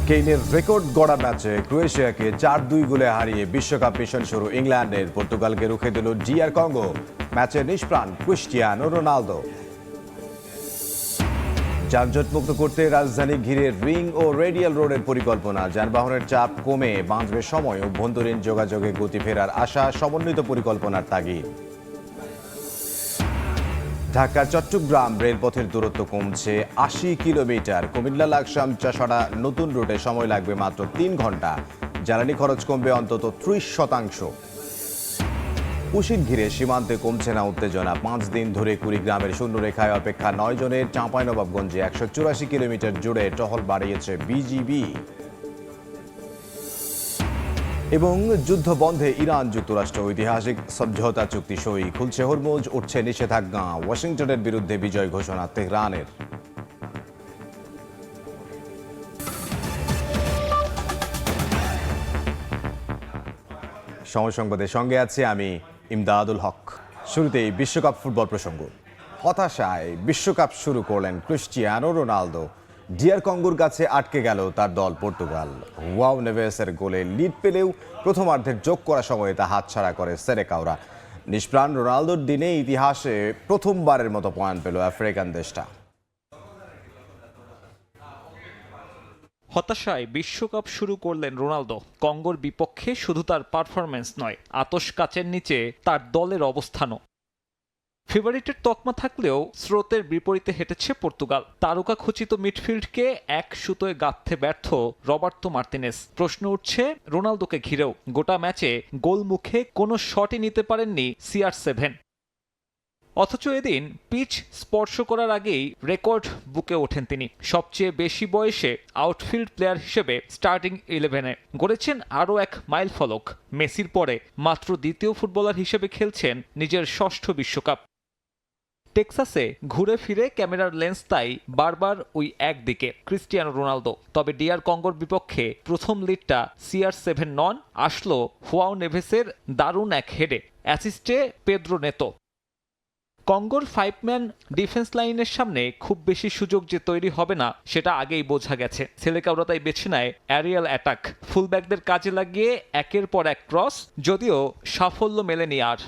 কেইনের রেকর্ড গড়া ম্যাচে ক্রোয়েশিয়াকে 4-2 গোলে হারিয়ে বিশ্বকাপ মিশন শুরু ইংল্যান্ডের। পর্তুগালকে রুখে দিল ডিআর কঙ্গো। ম্যাচে নিষ্প্রাণ ক্রিস্টিয়ানো রোনালদো। যানজটমুক্ত করতে রাজধানী ঘিরে রিং ও রেডিয়াল রোডের পরিকল্পনা। যানবাহনের চাপ কমে বাঁচবে সময়। অভ্যন্তরীণ যোগাযোগে গতি ফেরার আশা, সমন্বিত পরিকল্পনার তাগিদ। ঢাকা চট্টগ্রাম রেলপথের দূরত্ব কমছে 80 কিলোমিটার। কুমিল্লা লাকসাম চাষাড়া নতুন রুটে সময় লাগবে মাত্র 3 ঘন্টা। জ্বালানি খরচ কমবে অন্তত 30%। কুশিন ঘিরে সীমান্তে কমছে না উত্তেজনা। 5 দিন ধরে কুড়িগ্রামের শূন্যরেখায় অপেক্ষা 9 জনের। চাঁপাইনবাবগঞ্জে 184 কিলোমিটার জুড়ে টহল বাড়িয়েছে বিজিবি। এবং যুদ্ধ বন্ধে ইরান যুক্তরাষ্ট্র ঐতিহাসিক সমঝোতা চুক্তি সই। খুলছে হরমুজ, উঠছে নিষেধাজ্ঞা। ওয়াশিংটনের বিরুদ্ধে বিজয় ঘোষণা তেহরানের। সময় সংবাদের সঙ্গে আছি আমি ইমদাদুল হক। শুরুতেই বিশ্বকাপ ফুটবল প্রসঙ্গ। হতাশায় বিশ্বকাপ শুরু করলেন ক্রিস্টিয়ানো রোনালদো। ডিআর কঙ্গোর কাছে আটকে গেল তার দল পর্তুগাল। হুয়াও নেভেসের গোলে লিড পেলেও প্রথমার্ধের যোগ করা সময়ে তা হাতছাড়া করে সেরেকাওরা। নিষ্প্রাণ রোনালদোর দিনে ইতিহাসে প্রথমবারের মতো পয়েন্ট পেল আফ্রিকান দেশটা। হতাশায় বিশ্বকাপ শুরু করলেন রোনালদো। কঙ্গোর বিপক্ষে শুধু তার পারফরম্যান্স নয়, আতশ কাচের নিচে তার দলের অবস্থানও। ফেভারিটের তকমা থাকলেও স্রোতের বিপরীতে হেঁটেছে পর্তুগাল। তারকা খচিত মিডফিল্ডকে এক সুতোয় গাঁথতে ব্যর্থ রবার্তো মার্তিনেস। প্রশ্ন উঠছে রোনালদোকে ঘিরেও। গোটা ম্যাচে গোল মুখে কোনো শটই নিতে পারেননি CR7। অথচ এদিন পিচ স্পর্শ করার আগেই রেকর্ড বুকে ওঠেন তিনি। সবচেয়ে বেশি বয়সে আউটফিল্ড প্লেয়ার হিসেবে স্টার্টিং 11-এ গড়েছেন আরও এক মাইলফলক। মেসির পরে মাত্র দ্বিতীয় ফুটবলার হিসেবে খেলছেন নিজের ষষ্ঠ বিশ্বকাপ। টেক্সাসে ঘুরে ফিরে ক্যামেরার লেন্স তাই বারবার ওই একদিকে, ক্রিস্টিয়ানো রোনালদো। তবে ডিআর কঙ্গোর বিপক্ষে প্রথম লিডটা CR7 নন, আসলো হুয়াও নেভেসের দারুণ এক হেডে। অ্যাসিস্টে পেদ্রো নেতো। কঙ্গোর 5-ম্যান ডিফেন্স লাইনের সামনে খুব বেশি সুযোগ যে তৈরি হবে না সেটা আগেই বোঝা গেছে। সেলেকাওরা তাই বেছে নেয় অ্যারিয়াল অ্যাটাক। ফুলব্যাকদের কাজে লাগিয়ে একের পর এক ক্রস, যদিও সাফল্য মেলেনি আর।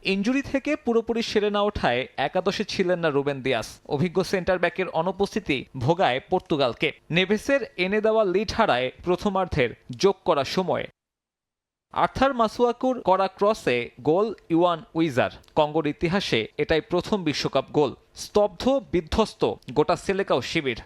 ইনজুরি থেকে পুরোপুরি সেরে না ওঠায় একাদশে ছিলেন না রুবেন দিয়াস। অভিজ্ঞ সেন্টার ব্যাকের অনুপস্থিতি ভোগায় পর্তুগালকে। নেভেসের এনে দেওয়া লিড হারায় প্রথমার্ধের যোগ করা সময়ে। আর্থার মাসুয়াকুর করা ক্রসে গোল ইওয়ান উইজার। কঙ্গোর ইতিহাসে এটাই প্রথম বিশ্বকাপ গোল। স্তব্ধ বিধ্বস্ত গোটা সেলেকাও শিবির।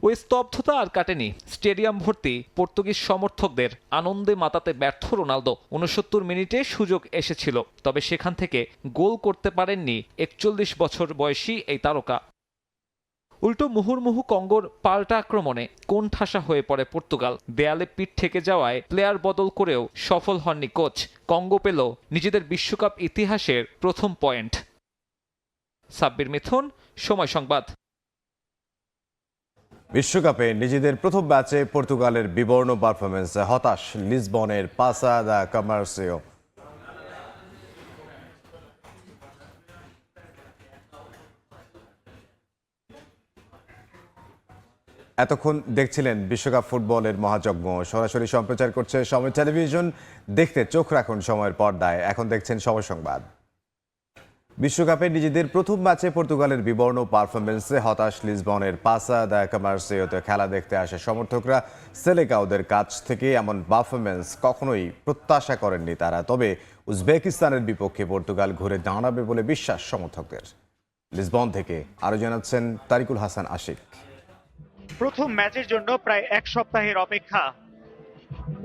ওই স্তব্ধতা আর কাটেনি। স্টেডিয়াম ভর্তি পর্তুগিজ সমর্থকদের আনন্দে মাতাতে ব্যর্থ রোনালদো। 69 মিনিটে সুযোগ এসেছিল, তবে সেখান থেকে গোল করতে পারেননি 41 বছর বয়সী এই তারকা। উল্টো মুহুর্মুহু কঙ্গোর পাল্টা আক্রমণে কোণঠাসা হয়ে পড়ে পর্তুগাল। দেয়ালে পিঠ ঠেকে যাওয়ায় প্লেয়ার বদল করেও সফল হননি কোচ। কঙ্গো পেল নিজেদের বিশ্বকাপ ইতিহাসের প্রথম পয়েন্ট। সাব্বির মিথুন, সময় সংবাদ। বিশ্বকাপে নিজেদের প্রথম ম্যাচে পর্তুগালের বিবর্ণ পারফরমেন্সে হতাশ লিসবনের পাসা দা কমার্সিও। এতক্ষণ দেখছিলেন বিশ্বকাপ ফুটবলের মহাযজ্ঞ। সরাসরি সম্প্রচার করছে সময় টেলিভিশন। দেখতে চোখ রাখুন সময়ের পর্দায়। এখন দেখছেন সময় সংবাদ। বিশ্বকাপে নিজেদের প্রথম ম্যাচে পর্তুগালের বিবর্ণ পারফরমেন্সে হতাশ লিসবনের পাসা দা কমার্সিওতে খেলা দেখতে আসে সমর্থকরা। সেলেকাওদের কাছ থেকে এমন পারফরমেন্স কখনোই প্রত্যাশা করেননি তারা। তবে উজবেকিস্তানের বিপক্ষে পর্তুগাল ঘুরে দাঁড়াবে বলে বিশ্বাস সমর্থকদের। লিসবন থেকে আরো জানাচ্ছেন তারিকুল হাসান আশিক। প্রথম ম্যাচের জন্য প্রায় এক সপ্তাহের অপেক্ষা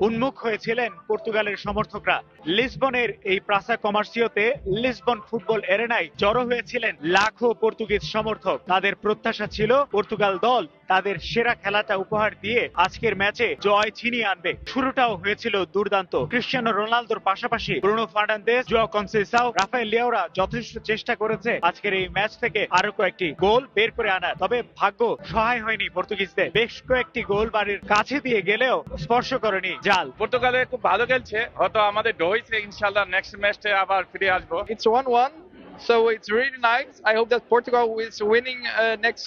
উন্মুখ হয়েছিলেন পর্তুগালের সমর্থকরা। লিসবনের এই প্রাসা কমার্সিওতে লিসবন ফুটবল এরেনায় জড়ো হয়েছিলেন লাখো পর্তুগিজ সমর্থক। তাদের প্রত্যাশা ছিল পর্তুগাল দল তাদের সেরা খেলাটা উপহার দিয়ে আজকের ম্যাচে জয় ছিনিয়ে আনবে। শুরুটাও হয়েছিল দুর্দান্ত। ক্রিস্টিয়ানো রোনালদোর পাশাপাশি ব্রুনো ফার্নান্দেজ, জোয়াও কনসেসাও, রাফায়েল লিয়াওরা যথেষ্ট চেষ্টা করেছে আজকের এই ম্যাচ থেকে আরো কয়েকটি গোল বের করে আনার। তবে ভাগ্য সহায় হয়নি পর্তুগিজদের। বেশ কয়েকটি গোল বাড়ির কাছে দিয়ে গেলেও স্পর্শ করেনি জাল। পর্তুগালে খুব ভালো খেলছে, হয়তো আমাদের ডইছে ইনশাআল্লাহ নেক্সট ম্যাচে আবার ফিরে আসবো। It's 1-1, so it's really nice. I hope that Portugal is winning next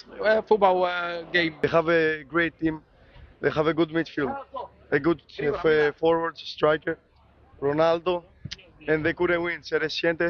football game. They have a great team. They have a good midfield, a good forward striker, Ronaldo, and they couldn't win. Se resiente,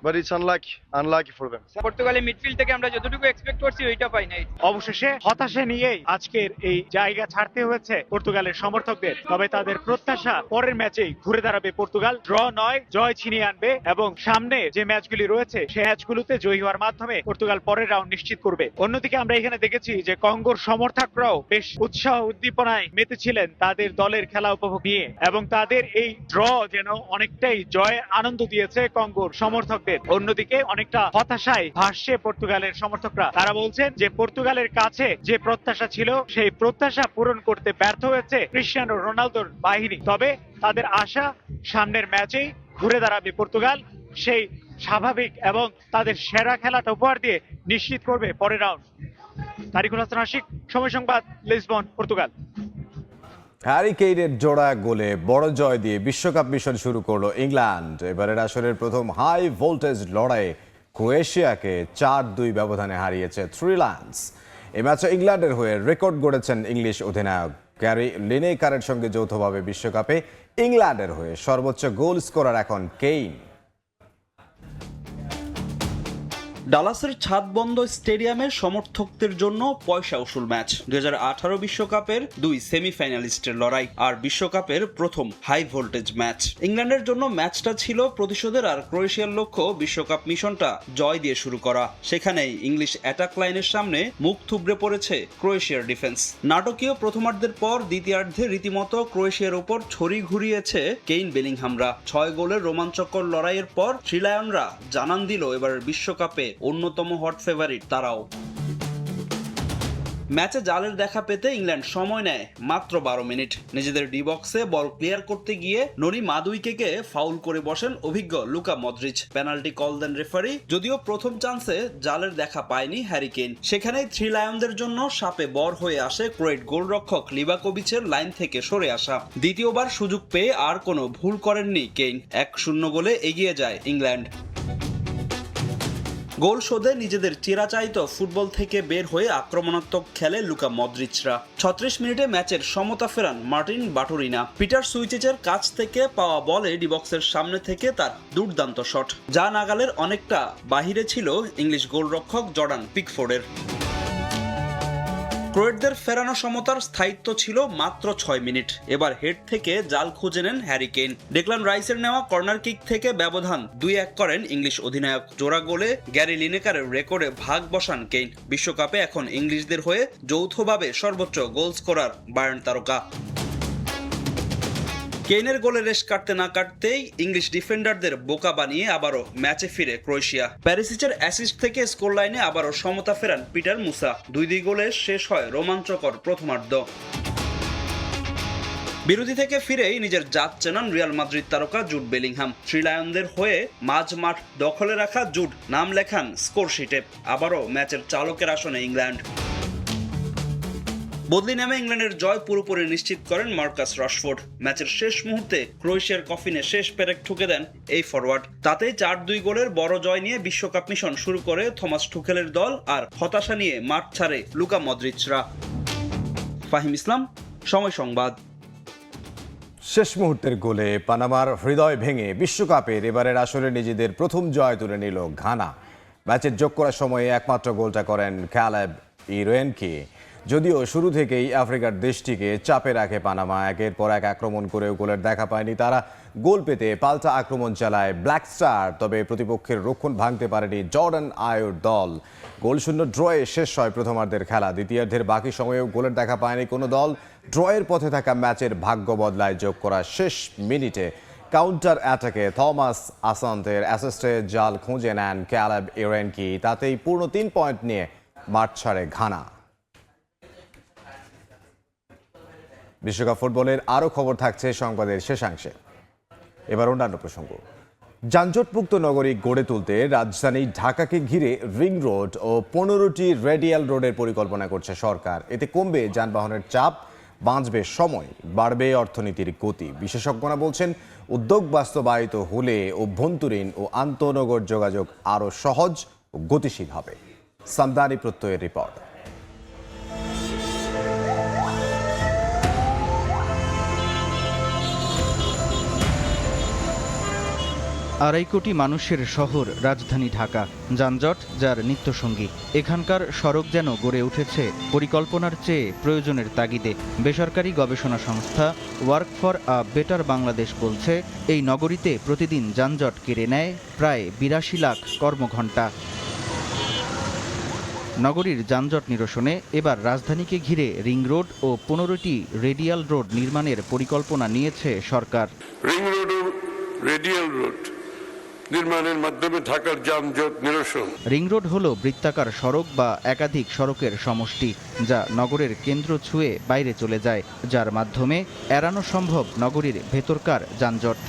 but it's unlucky for them. পর্তুগালের midfield থেকে আমরা যতটুকু expect করছি ওইটা পাই নাই। অবশেষে হতাশা নিয়েই আজকের এই জায়গা ছাড়তে হয়েছে পর্তুগালের সমর্থকদের। তবে তাদের প্রত্যাশা পরের ম্যাচেই ঘুরে দাঁড়াবে পর্তুগাল, ড্র নয় জয় ছিনিয়ে আনবে এবং সামনে যে ম্যাচগুলি রয়েছে সেই ম্যাচগুলোতে জয়ী হওয়ার মাধ্যমে পর্তুগাল পরের রাউন্ড নিশ্চিত করবে। অন্যদিকে আমরা এখানে দেখেছি যে কঙ্গোর সমর্থকরাও বেশ উৎসাহ উদ্দীপনায় মেতেছিলেন তাদের দলের খেলা উপভোগ নিয়ে এবং তাদের এই ড্র যেন অনেকটাই জয় আনন্দ দিয়েছে কঙ্গোর সমর্থকদের। অন্যদিকে অনেকটা হতাশায় ভাসছে পর্তুগালের সমর্থকরা। তারা বলছেন যে পর্তুগালের কাছে যে প্রত্যাশা ছিল সেই প্রত্যাশা পূরণ করতে ব্যর্থ হয়েছে ক্রিস্টিয়ানো রোনালদোর বাহিনী। তবে তাদের আশা সামনের ম্যাচেই ঘুরে দাঁড়াবে পর্তুগাল, সেই স্বাভাবিক এবং তাদের সেরা খেলাটা উপহার দিয়ে নিশ্চিত করবে পরের রাউন্ড। তারিকুল হাসান আশিক, সময় সংবাদ, লিসবন, পর্তুগাল। হ্যারি কেইনের জোড়া গোলে বড় জয় দিয়ে বিশ্বকাপ মিশন শুরু করলো ইংল্যান্ড। এবারের আসরের প্রথম হাই ভোল্টেজ লড়াইয়ে ক্রোয়েশিয়াকে 4-2 ব্যবধানে হারিয়েছে থ্রি লায়ন্স। এই ম্যাচে ইংল্যান্ডের হয়ে রেকর্ড গড়েছেন ইংলিশ অধিনায়ক গ্যারি লিনেকারের সঙ্গে যৌথভাবে বিশ্বকাপে ইংল্যান্ডের হয়ে সর্বোচ্চ গোল স্কোরার এখন কেইন। ডালাসের ছাদবন্ধ স্টেডিয়ামে সমর্থকদের জন্য পয়সা উসুল ম্যাচ। 2018 বিশ্বকাপের 2 সেমিফাইনালিস্টের লড়াই আর বিশ্বকাপের প্রথম হাই ভোল্টেজ ম্যাচ। ইংল্যান্ডের জন্য ম্যাচটা ছিল প্রতিশোধের, আর ক্রোয়েশিয়ার লক্ষ্য বিশ্বকাপ মিশনটা জয় দিয়ে শুরু করা। সেখানেই ইংলিশ অ্যাটাক লাইনের সামনে মুখ থুবড়ে পড়েছে ক্রোয়েশিয়ার ডিফেন্স। নাটকীয় প্রথমার্ধের পর দ্বিতীয়ার্ধে রীতিমতো ক্রোয়েশিয়ার উপর ছড়ি ঘুরিয়েছে কেইন বেলিংহামরা। 6 গোলের রোমাঞ্চকর লড়াইয়ের পর থ্রি লায়নরা জানান দিল এবার বিশ্বকাপে অন্যতম হট ফেভারিট তারাও। ম্যাচে জালের দেখা পেতে ইংল্যান্ড সময় নেয় মাত্র 12 মিনিট। নিজেদের ডি বক্সে বল ক্লিয়ার করতে গিয়ে ননি মাদুইকে ফাউল করে বসেন অভিজ্ঞ লুকা মদ্রিচ। পেনাল্টি কল দেন রেফারি। যদিও প্রথম চান্সে জালের দেখা পায়নি হ্যারি কেইন, সেখানেই থ্রি লায়নদের জন্য সাপে বর হয়ে আসে ক্রোয়েট গোলরক্ষক লিভাকোভিচের লাইন থেকে সরে আসা। দ্বিতীয়বার সুযোগ পেয়ে আর কোনো ভুল করেননি কেইন। 1-0 গোলে এগিয়ে যায় ইংল্যান্ড। গোল শোধে নিজেদের চিরাচারিত ফুটবল থেকে বের হয়ে আক্রমণাত্মক খেলে লুকা মদ্রিচরা। 36 মিনিটে ম্যাচের সমতা ফেরান মার্টিন বাটুরিনা। পিটার সুইচেজের কাছ থেকে পাওয়া বলে ডিবক্সের সামনে থেকে তার দুর্দান্ত শট, যা নাগালের অনেকটা বাহিরে ছিল ইংলিশ গোলরক্ষক জর্ডান পিকফোর্ডের। ক্রোয়েটদের ফেরানো সমতার স্থায়িত্ব ছিল মাত্র 6 মিনিট। এবার হেড থেকে জাল খুঁজে নেন হ্যারি কেইন। ডেকলান রাইসের নেওয়া কর্নার কিক থেকে ব্যবধান 2-1 করেন ইংলিশ অধিনায়ক। জোড়া গোলে গ্যারি লিনেকারের রেকর্ডে ভাগ বসান কেইন। বিশ্বকাপে এখন ইংলিশদের হয়ে যৌথভাবে সর্বোচ্চ গোল স্কোরার বায়ার্ন তারকা। কেইনের গোলে রেশ কাটতে না কাটতেই ইংলিশ ডিফেন্ডারদের বোকা বানিয়ে আবারও ম্যাচে ফিরে ক্রোয়েশিয়া। প্যারিসিচের অ্যাসিস্ট থেকে স্কোর লাইনে আবারও সমতা ফেরান পিটার মুসা। 2-2 গোলে শেষ হয় রোমাঞ্চকর প্রথমার্ধ। বিরতি থেকে ফিরেই নিজের জাত চেনান রিয়াল মাদ্রিদ তারকা জুড বেলিংহাম। থ্রি লায়নদের হয়ে মাঝ মাঠ দখলে রাখা জুড নাম লেখান স্কোর শিটে। আবারও ম্যাচের চালকের আসনে ইংল্যান্ড। বদলি নামে ইংল্যান্ডের জয় পুরোপুরি নিশ্চিত করেন মার্কাস রাশফোর্ড। ম্যাচের শেষ মুহূর্তে ক্রোয়েশিয়ার কফিনে শেষ পেরেক ঠুকে দেন এই ফরওয়ার্ড। তাতেই 4-2 গোলের বড় জয় নিয়ে বিশ্বকাপ মিশন শুরু করে থমাস টুখেলের দল, আর হতাশা নিয়ে মাঠ ছাড়ে লুকা মদ্রিচরা। ফাহিম ইসলাম, সময় সংবাদ। শেষ মুহূর্তের গোলে পানামার হৃদয় ভেঙে বিশ্বকাপের এবারের আসরে নিজেদের প্রথম জয় তুলে নিল ঘানা। ম্যাচের যোগ করার সময়ে একমাত্র গোলটা করেন ক্যালেব ইরোয়েনকি। যদিও শুরু থেকেই আফ্রিকার দেশটিকে চাপে রাখে পানামা। একের পর এক আক্রমণ করেও গোলের দেখা পায়নি তারা। গোল পেতে পাল্টা আক্রমণ চালায় ব্ল্যাক স্টার, তবে প্রতিপক্ষের রক্ষণ ভাঙতে পারেনি জর্ডান আয়োর দল। গোলশূন্য ড্রয়ে শেষ হয় প্রথমার্ধের খেলা। দ্বিতীয়ার্ধের বাকি সময়েও গোলের দেখা পায়নি কোনো দল। ড্রয়ের পথে থাকা ম্যাচের ভাগ্য বদলায় যোগ করা শেষ মিনিটে। কাউন্টার অ্যাটাকে থমাস আসান্তের অ্যাসিস্টে জাল খুঁজে নেন ক্যালেব ইরোয়েনকি। তাতেই পূর্ণ 3 পয়েন্ট নিয়ে মাঠ ছাড়ে ঘানা। বিশ্বকাপ ফুটবলের আরও খবর থাকছে সংবাদের শেষাংশে। এবার অন্যান্য প্রসঙ্গ। যানজটমুক্ত নগরী গড়ে তুলতে রাজধানী ঢাকাকে ঘিরে রিং রোড ও 15টি রেডিয়াল রোডের পরিকল্পনা করছে সরকার। এতে কমবে যানবাহনের চাপ, বাঁচবে সময়, বাড়বে অর্থনীতির গতি। বিশেষজ্ঞরা বলছেন উদ্যোগ বাস্তবায়িত হলে অভ্যন্তরীণ ও আন্তঃনগর যোগাযোগ আরও সহজ ও গতিশীল হবে। সামদানি প্রত্যয়ের রিপোর্ট। 2.5 কোটি মানুষের শহর রাজধানী ঢাকা, যানজট যার নিত্যসঙ্গী। এখানকার সড়ক যেন গড়ে উঠেছে পরিকল্পনার চেয়ে প্রয়োজনের তাগিদে। বেসরকারি গবেষণা সংস্থা work for a better Bangladesh বলছে, এই নগরীতে প্রতিদিন যানজট কেড়ে নেয় প্রায় 82 লাখ কর্মঘণ্টা। নগরীর যানজট নিরসনে এবার রাজধানীকে ঘিরে রিং রোড ও 15টি রেডিয়াল রোড নির্মাণের পরিকল্পনা নিয়েছে সরকার। রিং রোড ও রেডিয়াল রোড নির্মাণের মাধ্যমে ঢাকার যানজট নিরসন। রিং রোড হলো বৃত্তাকার সড়ক বা একাধিক সড়কের সমষ্টি, যা নগরের কেন্দ্র ছুঁয়ে বাইরে চলে যায়, যার মাধ্যমে এড়ানো সম্ভব নগরীর ভেতরকার যানজট।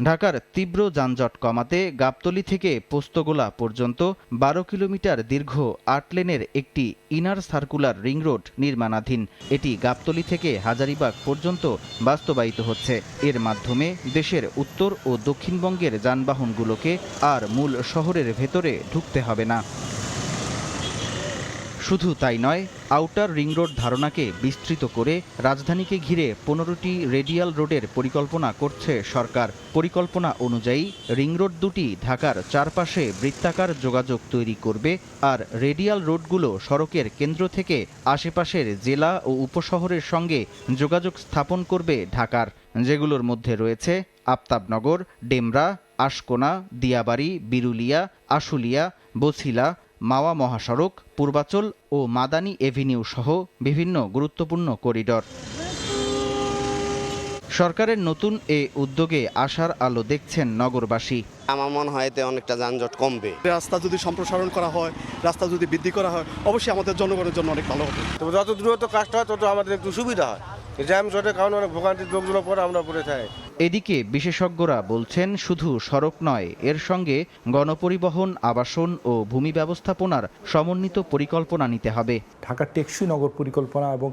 ঢাকার তীব্র যানজট কমাতে গাবতলী থেকে পোস্তগোলা পর্যন্ত 12 কিলোমিটার দীর্ঘ 8 লেনের একটি ইনার সার্কুলার রিং রোড নির্মাণাধীন। এটি গাবতলী থেকে হাজারীবাগ পর্যন্ত বাস্তবায়িত হচ্ছে। এর মাধ্যমে দেশের উত্তর ও দক্ষিণবঙ্গের যানবাহনগুলোকে আর মূল শহরের ভেতরে ঢুকতে হবে না। শুধু তাই নয়, আউটার রিং রোড ধারণাকে বিস্তৃত করে রাজধানীকে ঘিরে 15টি রেডিয়াল রোডের পরিকল্পনা করছে সরকার। পরিকল্পনা অনুযায়ী রিং রোড দুটি ঢাকার চারপাশে বৃত্তাকার যোগাযোগ তৈরি করবে, আর রেডিয়াল রোডগুলো সড়কের কেন্দ্র থেকে আশেপাশের জেলা ও উপশহরের সঙ্গে যোগাযোগ স্থাপন করবে ঢাকার, যেগুলোর মধ্যে রয়েছে আফতাবনগর, ডেমরা, আশকোনা, দিয়াবাড়ি, বিরুলিয়া, আশুলিয়া, বছিলা, মাওয়া মহাসড়ক, পূর্বাচল ও মাদানী এভিনিউ সহ বিভিন্ন গুরুত্বপূর্ণ করিডর। সরকারের নতুন এ উদ্যোগে আশার আলো দেখছেন নগরবাসী। আমার মনে হয় এতে অনেকটা যানজট কমবে। রাস্তা যদি সম্প্রসারণ করা হয়, রাস্তা যদি বৃদ্ধি করা হয়, অবশ্যই আমাদের জনগণের জন্য অনেক ভালো হবে। তবে যত দ্রুত কাজটা হয় তত আমাদের একটু সুবিধা হয়। জ্যাম জটের কারণে অনেক ভোগান্তির লোকজন পরে আমরা পড়ে থাকি। এদিকে বিশেষজ্ঞরা বলছেন, শুধু সড়ক নয়, এর সঙ্গে গণপরিবহন, আবাসন ও ভূমি ব্যবস্থাপনার সমন্বিত পরিকল্পনা নিতে হবে। ঢাকার টেকসই নগর পরিকল্পনা এবং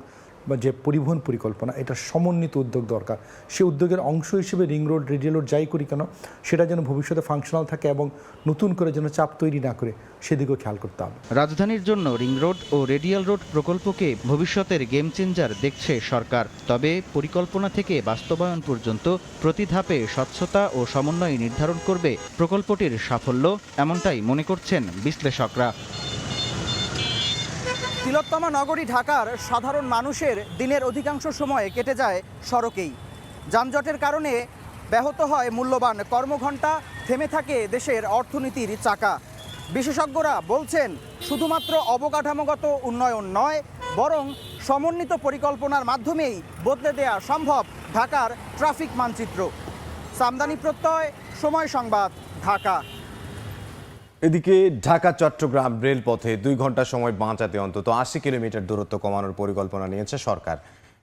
যে পরিবহন পরিকল্পনা, এটা সমন্বিত উদ্যোগ দরকার। সেই উদ্যোগের অংশ হিসেবে রিং রোড, রেডিয়াল রোড যাই করি কেন, সেটা যেন ভবিষ্যতে ফাংশনাল থাকে এবং নতুন করে যেন চাপ তৈরি না করে সেদিকেও খেয়াল করতে হবে। রাজধানীর জন্য রিং রোড ও রেডিয়াল রোড প্রকল্পকে ভবিষ্যতের গেম চেঞ্জার দেখছে সরকার। তবে পরিকল্পনা থেকে বাস্তবায়ন পর্যন্ত প্রতি ধাপে স্বচ্ছতা ও সমন্বয় নির্ধারণ করবে প্রকল্পটির সাফল্য, এমনটাই মনে করছেন বিশ্লেষকরা। তিলোত্তমা নগরী ঢাকার সাধারণ মানুষের দিনের অধিকাংশ সময় কেটে যায় সড়কেই। যানজটের কারণে ব্যাহত হয় মূল্যবান কর্মঘণ্টা, থেমে থাকে দেশের অর্থনীতির চাকা। বিশেষজ্ঞরা বলছেন, শুধুমাত্র অবকাঠামোগত উন্নয়ন নয়, বরং সমন্বিত পরিকল্পনার মাধ্যমেই বদলে দেয়া সম্ভব ঢাকার ট্রাফিক মানচিত্র। সামদানি প্রত্যয়, সময় সংবাদ, ঢাকা। এদিকে ঢাকা চট্টগ্রাম রেলপথে 2 ঘন্টা সময় বাঁচাতে অন্তত 80 কিলোমিটার দূরত্ব কমানোর পরিকল্পনা নিয়েছে সরকার।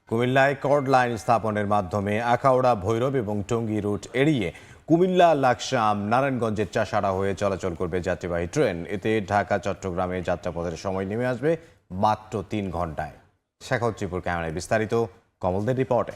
কুমিল্লায় কর্ড লাইন স্থাপনের মাধ্যমে আখাউড়া, ভৈরব এবং টঙ্গী রুট এড়িয়ে কুমিল্লা, লাকসাম, নারায়ণগঞ্জের চাষাড়া হয়ে চলাচল করবে যাত্রীবাহী ট্রেন। এতে ঢাকা চট্টগ্রামে যাত্রাপথের সময় নেমে আসবে মাত্র 3 ঘন্টায়। শেখাউত ত্রিপুর ক্যামেরায় বিস্তারিত, কমলদের রিপোর্টে।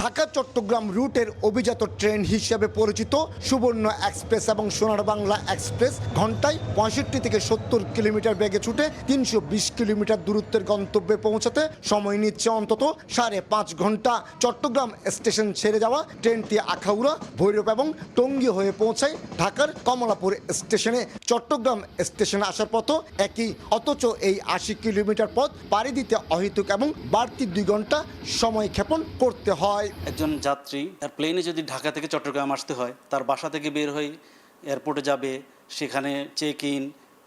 ঢাকা চট্টগ্রাম রুটের অভিজাত ট্রেন হিসেবে পরিচিত সুবর্ণ এক্সপ্রেস এবং সোনার বাংলা এক্সপ্রেস ঘন্টায় 65 থেকে 70 কিলোমিটার বেগে ছুটে 320 কিলোমিটার দূরত্বের গন্তব্যে পৌঁছাতে সময় নিচ্ছে অন্তত 5.5 ঘন্টা। চট্টগ্রাম স্টেশন ছেড়ে যাওয়া ট্রেনটি আখাউড়া, ভৈরব এবং টঙ্গী হয়ে পৌঁছায় ঢাকার কমলাপুর স্টেশনে। চট্টগ্রাম স্টেশনে আসার পথ একই, অথচ এই 80 কিলোমিটার পথ পাড়ি দিতে অহেতুক এবং বাড়তি 2 ঘন্টা সময় ক্ষেপণ করতে হয়। একজন যাত্রী তার প্লেনে যদি ঢাকা থেকে চট্টগ্রাম আসতে হয়, তার বাসা থেকে বের হয়ে এয়ারপোর্টে যাবে, সেখানে চেক ইন,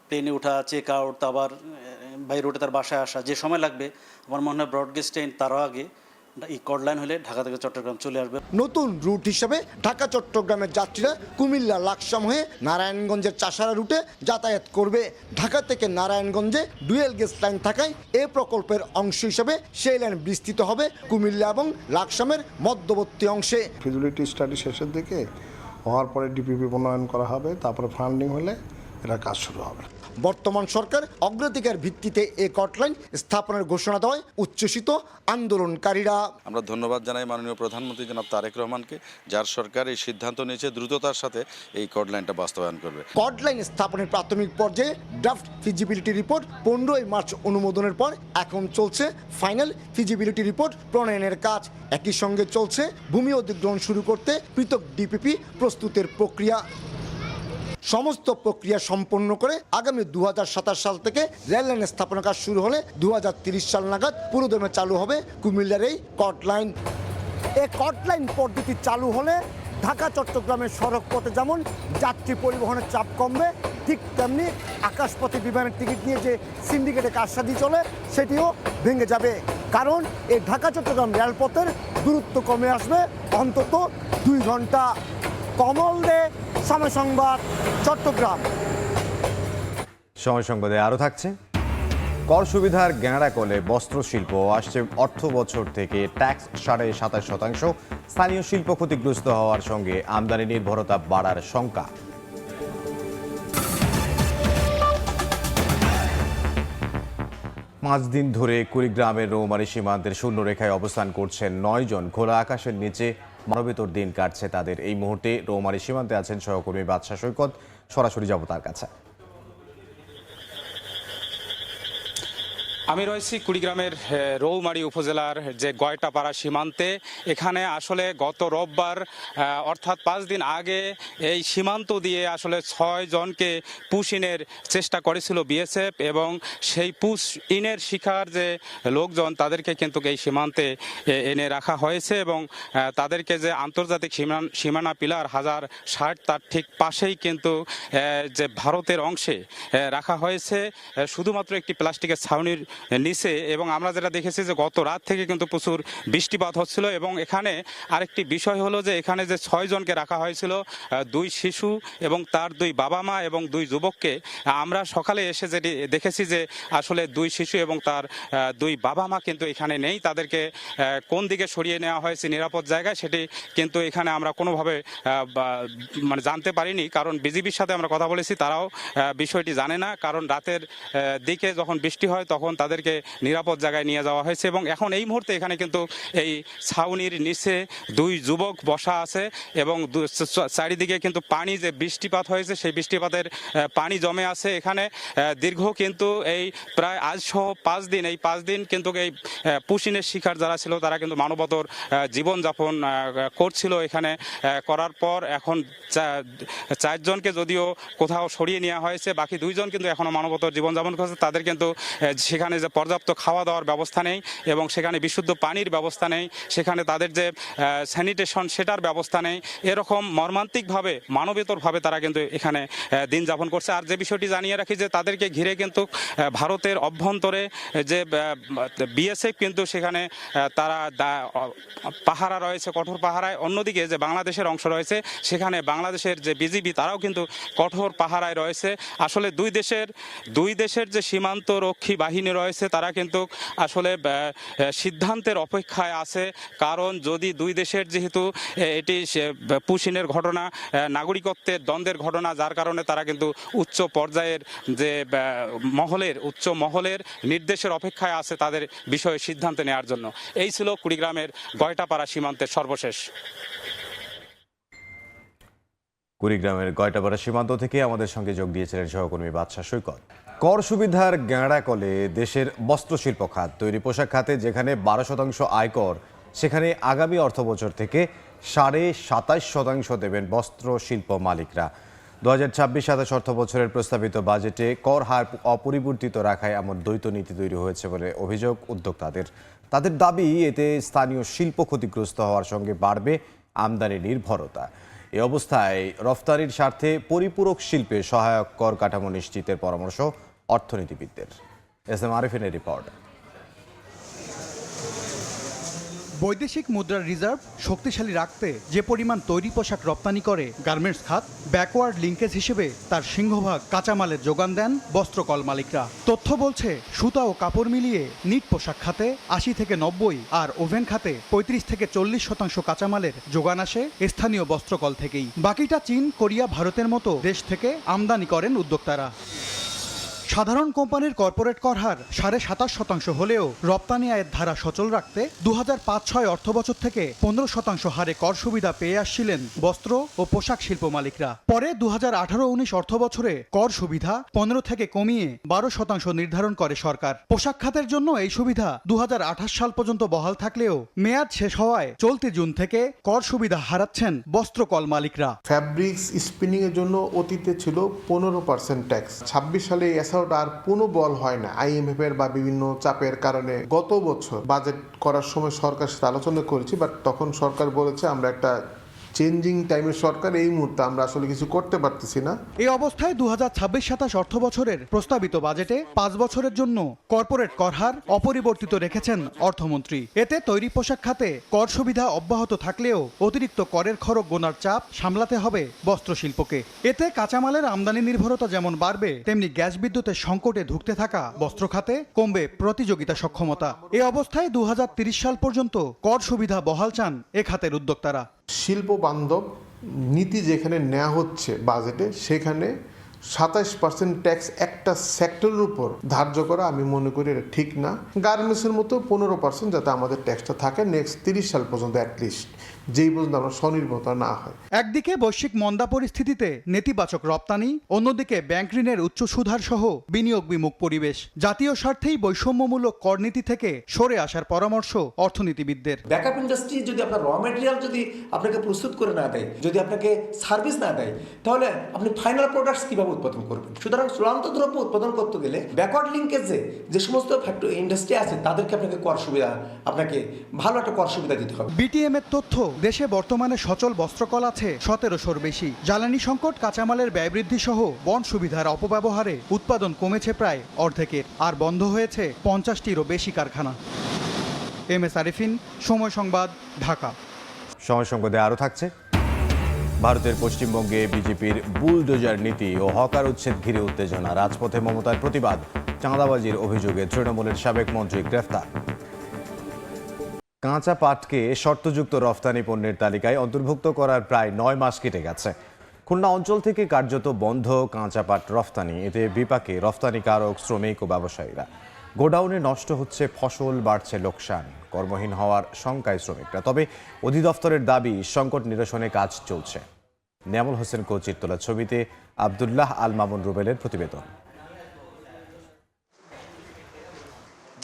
প্লেনে ওঠা, চেক আউট, আবার বাই রোডে তার বাসায় আসা, যে সময় লাগবে, আমার মনে হয় ব্রডগেজ ট্রেন তারও আগে এই কর্ড লাইন হলে ঢাকা থেকে চট্টগ্রাম চলে আসবে। নতুন রুট হিসেবে ঢাকা চট্টগ্রামের যাত্রীরা কুমিল্লা, লাকসাম হয়ে নারায়ণগঞ্জের চাষাড়া রুটে যাতায়াত করবে। ঢাকা থেকে নারায়ণগঞ্জে ডুয়েল গেজ লাইন থাকায় এ প্রকল্পের অংশ হিসেবে সেই লাইন বিস্তৃত হবে কুমিল্লা এবং লাকসামের মধ্যবর্তী অংশে। ফিজিবিলিটি স্টাডি শেষের দিকে হওয়ার পরে ডিপিপি প্রণয়ন করা হবে, তারপরে ফান্ডিং হলে এটা কাজ শুরু হবে। বর্তমান সরকার অগ্রাধিকার ভিত্তিতে এই কটলাইন স্থাপনের ঘোষণা দেওয়ায় উচ্ছ্বসিত আন্দোলনকারীরা। আমরা ধন্যবাদ জানাই মাননীয় প্রধানমন্ত্রী জনাব তারেক রহমানকে, যার সরকার এই সিদ্ধান্ত নিয়েছে দ্রুততার সাথে এই কটলাইনটা বাস্তবায়ন করবে। কটলাইন স্থাপনের প্রাথমিক পর্যায়ে ড্রাফট ফিজিবিলিটি রিপোর্ট 15 মার্চ অনুমোদনের পর এখন চলছে ফাইনাল ফিজিবিলিটি রিপোর্ট প্রণয়নের কাজ। একই সঙ্গে চলছে ভূমি অধিগ্রহণ শুরু করতে পৃথক ডিপিপি প্রস্তুতের প্রক্রিয়া। সমস্ত প্রক্রিয়া সম্পন্ন করে আগামী 2027 সাল থেকে রেল লাইন স্থাপনের কাজ শুরু হলে 2030 সাল নাগাদ পুরোদমে চালু হবে কুমিল্লার এই কটলাইন। এই কটলাইন পদ্ধতি চালু হলে ঢাকা চট্টগ্রামের সড়ক পথে যেমন যাত্রী পরিবহনের চাপ কমবে, ঠিক তেমনি আকাশপথে বিমানের টিকিট নিয়ে যে সিন্ডিকেটে কারসাজি চলে সেটিও ভেঙে যাবে। কারণ এই ঢাকা চট্টগ্রাম রেলপথের দূরত্ব কমে আসবে অন্তত 2 ঘন্টা। কমল দে, সময় সংবাদ, চট্টগ্রাম। সময় সংবাদে আরও থাকছে, কর সুবিধার গ্যাঁড়া কোলে বস্ত্রশিল্প আসছে অর্থ বছর থেকে ট্যাক্স 27.5%। স্থানীয় শিল্প ক্ষতিগ্রস্ত হওয়ার সঙ্গে আমদানি নির্ভরতা বাড়ার শঙ্কা। পাঁচ দিন ধরে কুড়িগ্রামের রৌমারী সীমান্তের শূন্যরেখায় অবস্থান করছেন 9 জন। খোলা আকাশের নিচে মানবেতর দিন কাটছে তাদের। এই মুহূর্তে রৌমারী সীমান্তে আছেন সহকর্মী বাদশা সৈকত, সরাসরি যাব তার কাছে। আমি রয়েছি কুড়িগ্রামের রৌমারী উপজেলার যে গয়টাপাড়া সীমান্তে। এখানে আসলে গত রোববার অর্থাৎ 5 দিন আগে এই সীমান্ত দিয়ে আসলে 6 জনকে পুশ ইনের চেষ্টা করেছিল বিএসএফ, এবং সেই পুশ ইনের শিকার যে লোকজন তাদেরকে কিন্তু এই সীমান্তে এনে রাখা হয়েছে, এবং তাদেরকে যে আন্তর্জাতিক সীমানা পিলার 1060 তার ঠিক পাশেই কিন্তু যে ভারতের অংশে রাখা হয়েছে শুধুমাত্র একটি প্লাস্টিকের ছাউনির নিচে। এবং আমরা যেটা দেখেছি যে গত রাত থেকে কিন্তু প্রচুর বৃষ্টিপাত হচ্ছিল। এবং এখানে আরেকটি বিষয় হলো যে এখানে যে 6 জনকে রাখা হয়েছিল, 2 শিশু এবং তার 2 বাবা মা এবং 2 যুবককে, আমরা সকালে এসে যেটি দেখেছি যে আসলে 2 শিশু এবং তার 2 বাবা মা কিন্তু এখানে নেই। তাদেরকে কোন দিকে সরিয়ে নেওয়া হয়েছে নিরাপদ জায়গায় সেটি কিন্তু এখানে আমরা কোনোভাবে মানে জানতে পারিনি, কারণ বিজিবির সাথে আমরা কথা বলেছি, তারাও বিষয়টি জানে না। কারণ রাতের দিকে যখন বৃষ্টি হয় তখন তাদেরকে নিরাপদ জায়গায় নিয়ে যাওয়া হয়েছে। এবং এখন এই মুহূর্তে এখানে কিন্তু এই ছাউনির নিচে 2 যুবক বসা আছে, এবং চারিদিকে কিন্তু পানি যে বৃষ্টিপাত হয়েছে সেই বৃষ্টিপাতের পানি জমে আছে এখানে। দীর্ঘ কিন্তু এই প্রায় আজ সহ 5 দিন, এই 5 দিন কিন্তু এই পুশিনের শিকার যারা ছিল তারা কিন্তু মানবতর জীবনযাপন করছিল এখানে। করার পর এখন 4 জনকে যদিও কোথাও সরিয়ে নেওয়া হয়েছে, বাকি 2 জন কিন্তু এখনো মানবতর জীবনযাপন করছে। তাদের কিন্তু সেখানে যে পর্যাপ্ত খাওয়া দাওয়ার ব্যবস্থা নেই, এবং সেখানে বিশুদ্ধ পানির ব্যবস্থা নেই, সেখানে তাদের যে স্যানিটেশন সেটার ব্যবস্থা নেই। এরকম মর্মান্তিকভাবে মানবেতরভাবে তারা কিন্তু এখানে দিন যাপন করছে। আর যে বিষয়টি জানিয়ে রাখি যে তাদেরকে ঘিরে কিন্তু ভারতের অভ্যন্তরে যে বিএসএফ কিন্তু সেখানে তারা পাহারা রয়েছে, কঠোর পাহারায়। অন্যদিকে যে বাংলাদেশের অংশ রয়েছে সেখানে বাংলাদেশের যে বিজিবি তারাও কিন্তু কঠোর পাহারায় রয়েছে। আসলে দুই দেশের যে সীমান্ত রক্ষী বাহিনী রয়েছে তারা কিন্তু আসলে সিদ্ধান্তের অপেক্ষায় আছে। কারণ যদি 2 দেশের যেহেতু এটি পুশিনের ঘটনা, নাগরিকত্বের দ্বন্দ্বের ঘটনা, যার কারণে তারা কিন্তু উচ্চ পর্যায়ের যে উচ্চ মহলের নির্দেশের অপেক্ষায় আছে তাদের বিষয়ে সিদ্ধান্ত নেওয়ার জন্য। এই ছিল কুড়িগ্রামের গয়টাপাড়া সীমান্তের সর্বশেষ। কুড়িগ্রামের গয়টাপাড়া সীমান্ত থেকে আমাদের সঙ্গে যোগ দিয়েছিলেন সহকর্মী বাদশা সৈকত। কর সুবিধার গ্যাঁড়া কলে দেশের বস্ত্রশিল্প খাত, তৈরি পোশাক খাতে যেখানে 12% আয়কর, সেখানে আগামী অর্থবছর থেকে 27.5% দেবেন বস্ত্র শিল্প মালিকরা। 2026-27 অর্থ বছরের প্রস্তাবিত বাজেটে কর হার অপরিবর্তিত রাখায় এমন দ্বৈত নীতি তৈরি হয়েছে বলে অভিযোগ উদ্যোক্তাদের। তাদের দাবি, এতে স্থানীয় শিল্প ক্ষতিগ্রস্ত হওয়ার সঙ্গে বাড়বে আমদানি নির্ভরতা। এ অবস্থায় রফতানির স্বার্থে পরিপূরক শিল্পে সহায়ক কর কাঠামো নিশ্চিতের পরামর্শ অর্থনীতিবিদদের। এস এম আরিফিনের রিপোর্ট। বৈদেশিক মুদ্রার রিজার্ভ শক্তিশালী রাখতে যে পরিমাণ তৈরি পোশাক রপ্তানি করে গার্মেন্টস খাত, ব্যাকওয়ার্ড লিঙ্কেজ হিসেবে তার সিংহভাগ কাঁচামালের যোগান দেন বস্ত্রকল মালিকরা। তথ্য বলছে সুতা ও কাপড় মিলিয়ে নিট পোশাক খাতে 80 থেকে 90 আর ওভেন খাতে 35 থেকে 40% কাঁচামালের যোগান আসে স্থানীয় বস্ত্রকল থেকেই। বাকিটা চীন, কোরিয়া, ভারতের মতো দেশ থেকে আমদানি করেন উদ্যোক্তারা। সাধারণ কোম্পানির কর্পোরেট কর হার 27.5% হলেও রপ্তানি আয়ের ধারা সচল রাখতে 2005-06 অর্থবছর থেকে 15% হারে কর সুবিধা পেয়ে আসছিলেন বস্ত্র ও পোশাক শিল্প মালিকরা। পরে 2018-19 অর্থবছরে কর সুবিধা 15 থেকে কমিয়ে 12% নির্ধারণ করে সরকার। পোশাক খাতের জন্য এই সুবিধা 2028 সাল পর্যন্ত বহাল থাকলেও মেয়াদ শেষ হওয়ায় চলতি জুন থেকে কর সুবিধা হারাচ্ছেন বস্ত্রকল মালিকরা। ফ্যাব্রিক্স স্পিনিং এর জন্য অতীতে ছিল 15% ট্যাক্স। 26 সালে এসআইটা আর পুনর্বল হয় না আইএমএফ এর বা বিভিন্ন চাপের কারণে। গত বছর বাজেট করার সময় সরকার সাথে আলোচনা করেছি, বাট তখন সরকার বলেছে আমরা একটা চেঞ্জিং টাইমের সরকার, এই মুহূর্তে আমরা আসলে কিছু করতে পারতেছি না। এই অবস্থায় 2026-27 অর্থ বছরের প্রস্তাবিত বাজেটে 5 বছরের জন্য কর্পোরেট কর হার অপরিবর্তিত রেখেছেন অর্থমন্ত্রী। এতে তৈরি পোশাক খাতে কর সুবিধা অব্যাহত থাকলেও অতিরিক্ত করের খরচ গোনার চাপ সামলাতে হবে বস্ত্রশিল্পকে। এতে কাঁচামালের আমদানি নির্ভরতা যেমন বাড়বে, তেমনি গ্যাস বিদ্যুতের সংকটে ধুঁকতে থাকা বস্ত্র খাতে কমবে প্রতিযোগিতা সক্ষমতা। এই অবস্থায় 2030 সাল পর্যন্ত কর সুবিধা বহাল চান এ খাতের উদ্যোক্তারা। শিল্প বান্ধব নীতি যেখানে নেওয়া হচ্ছে বাজেটে, সেখানে 27% ট্যাক্স একটা সেক্টরের উপর ধার্য করা আমি মনে করি এটা ঠিক না। গার্মেন্টসের মতো 15% যাতে আমাদের ট্যাক্সটা থাকে নেক্সট 30 সাল পর্যন্ত, অ্যাটলিস্ট যেই পর্যন্ত আমরা স্বনির্ভরতা না হয়। একদিকে বৈশ্বিক মন্দা পরিস্থিতিতে নেতিবাচক রপ্তানি, অন্যদিকে ব্যাংক ঋণের উচ্চ সুদহার সহ বিনিয়োগ বিমুখ পরিবেশ। জাতীয় স্বার্থেই বৈষম্যমূলক করনীতি থেকে সরে আসার পরামর্শ অর্থনীতিবিদদের। ব্যাকআপ ইন্ডাস্ট্রি যদি আপনার র ম্যাটেরিয়াল যদি আপনাকে প্রস্তুত করে না দেয়, যদি আপনাকে সার্ভিস না দেয়, তাহলে আপনি ফাইনাল প্রোডাক্টস কিভাবে উৎপাদন করবেন? সুতরাং চূড়ান্ত দ্রব্য উৎপাদন করতে গেলে ব্যাকওয়ার্ড লিঙ্কেজে যে সমস্ত ফ্যাক্টরি ইন্ডাস্ট্রি আছে তাদেরকে আপনাকে কর সুবিধা, আপনাকে ভালো একটা কর সুবিধা দিতে হবে। বিটিএম এর তথ্য, দেশে বর্তমানে সচল বস্ত্রকল আছে 1700-র বেশি। জ্বালানি সংকট, কাঁচামালের ব্যয় বৃদ্ধি সহ বন্ড সুবিধার অপব্যবহারে উৎপাদন কমেছে প্রায় অর্ধেকের, আর বন্ধ হয়েছে 50টিরও বেশি কারখানা। এমএস আরিফিন, সময় সংবাদ, ঢাকা। সময় সংবাদে আরও থাকছে। ভারতের পশ্চিমবঙ্গে বিজেপির বুলডোজার নীতি ও হকার উচ্ছেদ ঘিরে উত্তেজনা। রাজপথে মমতার প্রতিবাদ। চাঁদাবাজির অভিযোগে তৃণমূলের সাবেক মন্ত্রী গ্রেফতার। কাঁচা পাটকে শর্তযুক্ত রফতানি পণ্যের তালিকায় অন্তর্ভুক্ত করার প্রায় 9 মাস কেটে গেছে। খুলনা অঞ্চল থেকে কার্যত বন্ধ কাঁচা পাট রফতানি। এতে বিপাকে রফতানিকারক, শ্রমিক ও ব্যবসায়ীরা। গোডাউনে নষ্ট হচ্ছে ফসল, বাড়ছে লোকসান। কর্মহীন হওয়ার শঙ্কায় শ্রমিকরা। তবে অধিদপ্তরের দাবি সংকট নিরসনে কাজ চলছে। নিয়ামুল হোসেন কোচির তোলা ছবিতে আব্দুল্লাহ আল মামুন রুবেলের প্রতিবেদন।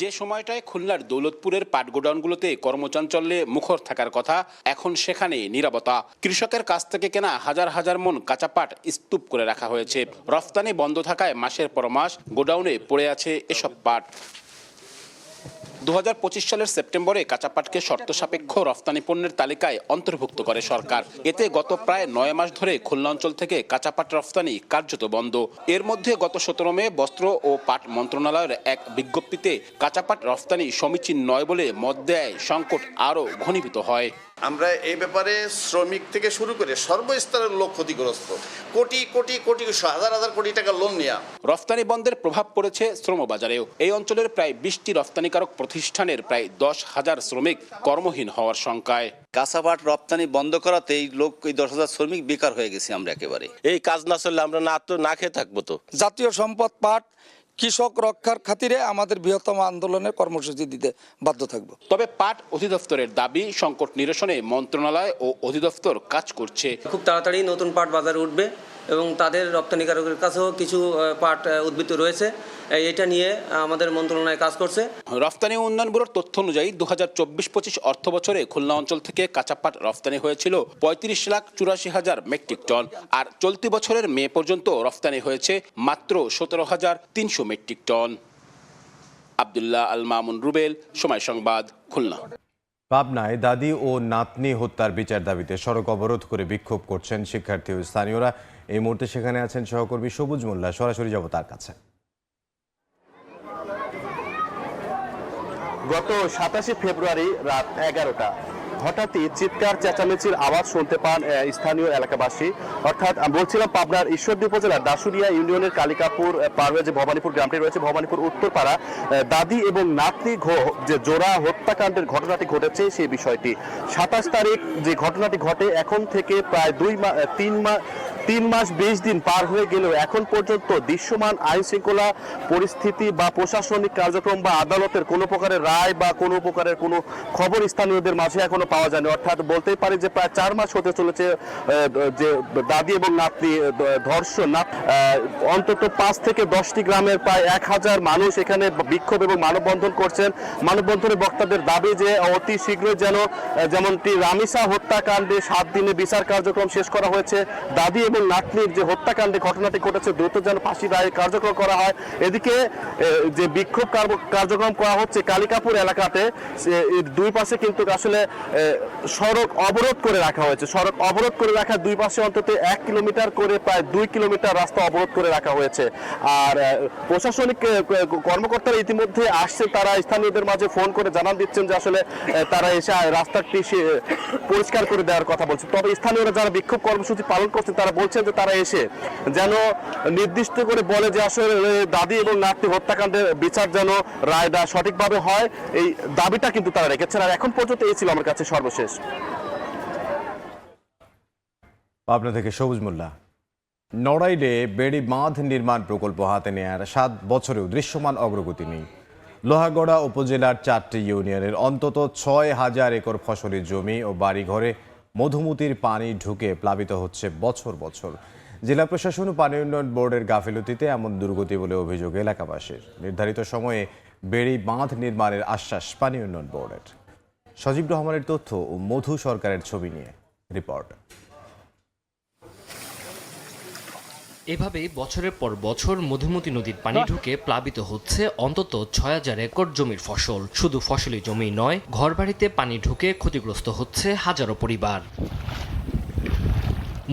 যে সময়টায় খুলনার দৌলতপুরের পাট গোডাউনগুলোতে কর্মচাঞ্চল্যে মুখর থাকার কথা, এখন সেখানে নীরবতা। কৃষকের কাছ থেকে কেনা হাজার হাজার মন কাঁচা পাট স্তূপ করে রাখা হয়েছে। রফতানি বন্ধ থাকায় মাসের পর মাস গোডাউনে পড়ে আছে এসব পাট। 2025 সালের সেপ্টেম্বরে কাঁচা পাটকে শর্ত সাপেক্ষ রফতানি পণ্যের তালিকায় অন্তর্ভুক্ত করে সরকার। এতে গত প্রায় 9 মাস ধরে খুলনা অঞ্চল থেকে কাঁচা পাট রফতানি কার্যত বন্ধ। এর মধ্যে গত 17 মে বস্ত্র ও পাট মন্ত্রণালয়ের এক বিজ্ঞপ্তিতে কাঁচা পাট রফতানি সমীচীন নয় বলে মত দেয় সংকট আরও ঘনীভূত হয়। আমরা এই ব্যাপারে শ্রমিক থেকে শুরু করে সর্বস্তরের লোক ক্ষতিগ্রস্ত। কোটি কোটি কোটি, হাজার হাজার কোটি টাকা লোন নেওয়া। রফতানি বন্ধের প্রভাব পড়েছে শ্রমবাজারেও। এই অঞ্চলের প্রায় 20টি রফতানিকারক প্রতিষ্ঠানের প্রায় 10,000 শ্রমিক কর্মহীন হওয়ার শঙ্কায়। কাঁচা পাট রপ্তানি বন্ধ করাতে এই 10,000 শ্রমিক বেকার হয়ে গেছি আমরা একেবারে। এই কাজ না চললে আমরা না খেয়ে থাকবো। তো জাতীয় সম্পদ পাট কৃষক রক্ষার খাতিরে আমাদের বৃহত্তম আন্দোলনের কর্মসূচি দিতে বাধ্য থাকব। তবে পাট অধিদপ্তরের দাবি, সংকট নিরসনে মন্ত্রণালয় ও অধিদপ্তর কাজ করছে। খুব তাড়াতাড়ি নতুন পাট বাজারে উঠবে এবং তাদের রপ্তানিকারকের কাছেও কিছু পাট উদ্বৃত্ত রয়েছে। এটা নিয়ে আমাদের মন্ত্রণালয় কাজ করছে। রফতানি উন্নয়ন ব্যুরোর তথ্য অনুযায়ী 2024-25 অর্থ বছরে খুলনা অঞ্চল থেকে কাঁচা পাট রফতানি হয়েছিল 35,84,000 মেট্রিক টন। আর চলতি বছরের মে পর্যন্ত রফতানি হয়েছে মাত্র 17,300 মেট্রিক টন। আব্দুল্লাহ আল মামুন রুবেল, সময় সংবাদ, খুলনা। পাবনায় দাদি ও নাতনি হত্যার বিচার দাবিতে সড়ক অবরোধ করে বিক্ষোভ করছেন শিক্ষার্থী ও স্থানীয়রা। এই মুহূর্তে সেখানে আছেন সহকর্মী সবুজ মোল্লা। সরাসরি যাব তার কাছে। গত 27 ফেব্রুয়ারি রাত 11টা হঠাৎই চিৎকার চেঁচামেচির আওয়াজ শুনতে পান স্থানীয় এলাকাবাসী। অর্থাৎ বলছিলাম পাবনার ঈশ্বরদী উপজেলার দাসুরিয়া ইউনিয়নের কালিকাপুর পার হয়ে যে ভবানীপুর গ্রামটি রয়েছে, ভবানীপুর উত্তরপাড়া, দাদি এবং নাতনি যে জোড়া হত্যাকাণ্ডের ঘটনাটি ঘটেছে সেই বিষয়টি। 27 তারিখ যে ঘটনাটি ঘটে, এখন থেকে প্রায় 3 মাস 20 দিন পার হয়ে গেলেও এখন পর্যন্ত দৃশ্যমান আইন শৃঙ্খলা পরিস্থিতি বা প্রশাসনিক কার্যক্রম বা আদালতের কোনো প্রকারের রায় বা কোনো প্রকারের কোনো খবর স্থানীয়দের মাঝে এখনো পাওয়া যায়নি। অর্থাৎ বলতেই পারি যে প্রায় 4 মাস হতে চলেছে যে দাদি এবং নাতনি ধর্ষণ। অন্তত 5 থেকে 10টি গ্রামের প্রায় 1000 মানুষ এখানে বিক্ষোভ এবং মানববন্ধন করছেন। মানববন্ধনের বক্তাদের দাবি যে অতি শীঘ্রই যেমনটি রামিসা হত্যাকাণ্ডে 7 দিনে বিচার কার্যক্রম শেষ করা হয়েছে, দাদি এবং নাতনির যে হত্যাকাণ্ডে ঘটনাটি ঘটেছে দ্রুত যেন ফাঁসি রায় কার্যক্রম করা হয়। এদিকে যে বিক্ষোভ কার্যক্রম করা হচ্ছে কালিকাপুর এলাকাতে, দুই পাশে কিন্তু আসলে সড়ক অবরোধ করে রাখা হয়েছে। সড়ক অবরোধ করে রাখা দুই পাশে অন্তত 1 কিলোমিটার করে প্রায় 2 কিলোমিটার রাস্তা অবরোধ করে রাখা হয়েছে। আর প্রশাসনিক কর্মকর্তারা ইতিমধ্যে আসছে, তারা স্থানীয়দের মাঝে ফোন করে জানান দিচ্ছেন যে আসলে তারা এসে রাস্তাটি পরিষ্কার করে দেওয়ার কথা বলছে। তবে স্থানীয়রা যারা বিক্ষোভ কর্মসূচি পালন করছে তারা বলছেন যে তারা এসে যেন নির্দিষ্ট করে বলে যে আসলে দাদি এবং নাতনি হত্যাকাণ্ডের বিচার যেন রায় দেওয়া সঠিকভাবে হয়, এই দাবিটা কিন্তু তারা রেখেছেন। আর এখন পর্যন্ত এই ছিল আমার কাছে সর্বশেষ। পাবনা থেকে সবুজ মোল্লা। নড়াইলে বেড়ি বাঁধ নির্মাণ প্রকল্প হাতে নেয়ার 7 বছরেও দৃশ্যমান অগ্রগতি নেই। লোহাগড়া উপজেলার 4টি ইউনিয়নের অন্তত 6000 একর ফসলি জমি ও বাড়িঘরে মধুমতির পানি ঢুকে প্লাবিত হচ্ছে বছর বছর। জেলা প্রশাসন ও পানি উন্নয়ন বোর্ডের গাফিলতিতে এমন দুর্গতি বলে অভিযোগ এলাকাবাসীর। নির্ধারিত সময়ে বেড়ি বাঁধ নির্মাণের আশ্বাস পানি উন্নয়ন বোর্ডের। সজীব রহমানের তথ্য ও মধু সরকারের ছবি নিয়ে রিপোর্ট। এভাবেই বছরের পর বছর মধুমতি নদীর পানি ঢুকে প্লাবিত হচ্ছে অন্তত 6000 একর জমির ফসল। শুধু ফসলি জমি নয়, ঘরবাড়িতে পানি ঢুকে ক্ষতিগ্রস্ত হচ্ছে হাজারো পরিবার।